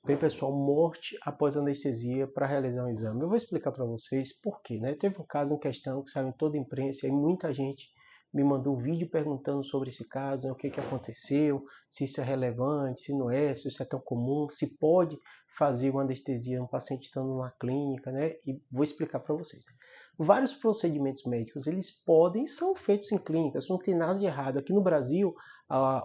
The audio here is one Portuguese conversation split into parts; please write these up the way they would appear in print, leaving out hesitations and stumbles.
Bem, pessoal, morte após anestesia para realizar um exame. Eu vou explicar para vocês por quê, né? Teve um caso em questão que saiu em toda a imprensa e muita gente me mandou um vídeo perguntando sobre esse caso, né? O que aconteceu, se isso é relevante, se não é, se isso é tão comum, se pode fazer uma anestesia um paciente estando na clínica, né? E vou explicar para vocês. Vários procedimentos médicos, eles podem e são feitos em clínicas, não tem nada de errado. Aqui no Brasil,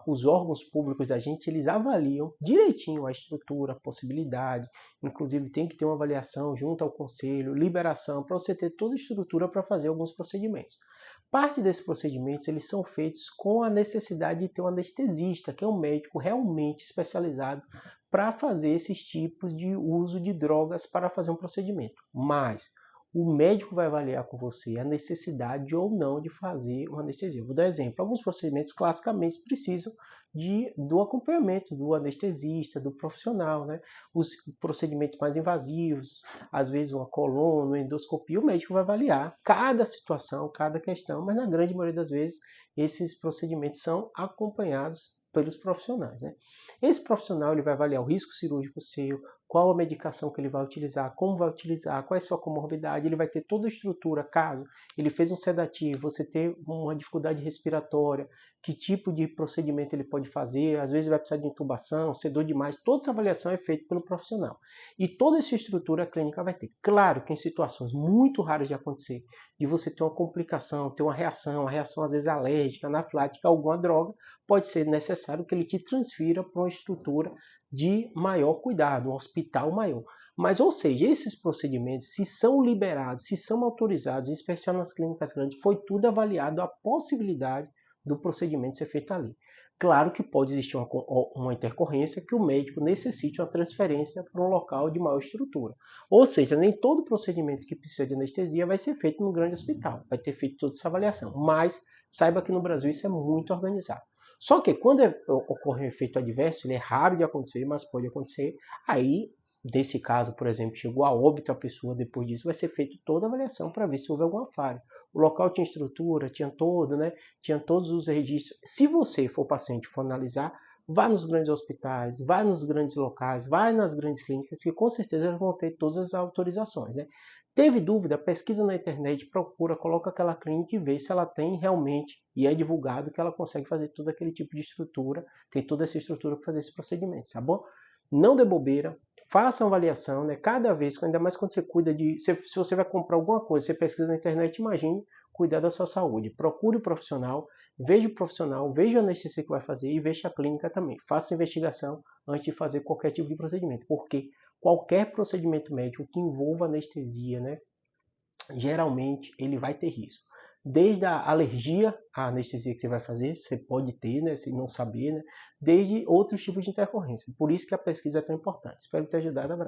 os órgãos públicos da gente, eles avaliam direitinho a estrutura, a possibilidade, inclusive tem que ter uma avaliação junto ao conselho, liberação, para você ter toda a estrutura para fazer alguns procedimentos. Parte desses procedimentos eles são feitos com a necessidade de ter um anestesista, que é um médico realmente especializado para fazer esses tipos de uso de drogas para fazer um procedimento. Mas o médico vai avaliar com você a necessidade ou não de fazer uma anestesia. Eu vou dar exemplo. Alguns procedimentos classicamente precisam do acompanhamento do anestesista, do profissional, né? Os procedimentos mais invasivos, às vezes uma coluna, uma endoscopia, o médico vai avaliar cada situação, cada questão, mas na grande maioria das vezes esses procedimentos são acompanhados pelos profissionais, né? Esse profissional ele vai avaliar o risco cirúrgico seu, qual a medicação que ele vai utilizar, como vai utilizar, qual é a sua comorbidade, ele vai ter toda a estrutura, caso ele fez um sedativo, você ter uma dificuldade respiratória, que tipo de procedimento ele pode fazer, às vezes vai precisar de intubação, sedou demais, toda essa avaliação é feita pelo profissional. E toda essa estrutura a clínica vai ter. Claro que em situações muito raras de acontecer, de você ter uma complicação, ter uma reação às vezes alérgica, anafilática, alguma droga, pode ser necessário que ele te transfira para uma estrutura de maior cuidado, um hospital maior. Mas, ou seja, esses procedimentos, se são liberados, se são autorizados, em especial nas clínicas grandes, foi tudo avaliado a possibilidade do procedimento ser feito ali. Claro que pode existir uma intercorrência que o médico necessite uma transferência para um local de maior estrutura. Ou seja, nem todo procedimento que precisa de anestesia vai ser feito num grande hospital, vai ter feito toda essa avaliação. Mas saiba que no Brasil isso é muito organizado. Só que quando ocorre um efeito adverso, ele é raro de acontecer, mas pode acontecer, aí, nesse caso, por exemplo, chegou a óbito a pessoa, depois disso vai ser feita toda a avaliação para ver se houve alguma falha. O local tinha estrutura, tinha todo, né? Tinha todos os registros. Se você for paciente e for analisar, vá nos grandes hospitais, vá nos grandes locais, vá nas grandes clínicas, que com certeza eles vão ter todas as autorizações, né? Teve dúvida? Pesquisa na internet, procura, coloca aquela clínica e vê se ela tem realmente, e é divulgado que ela consegue fazer todo aquele tipo de estrutura, tem toda essa estrutura para fazer esse procedimento, tá bom? Não dê bobeira, faça uma avaliação, né? Cada vez, ainda mais quando você cuida de... Se você vai comprar alguma coisa, você pesquisa na internet, imagine cuidar da sua saúde. Procure o profissional, veja o profissional, veja a anestesia que vai fazer e veja a clínica também. Faça investigação antes de fazer qualquer tipo de procedimento, porque qualquer procedimento médico que envolva anestesia, né, geralmente ele vai ter risco. Desde a alergia à anestesia que você vai fazer, você pode ter, né, se não saber, né, desde outros tipos de intercorrência. Por isso que a pesquisa é tão importante. Espero ter ajudado. Abraço.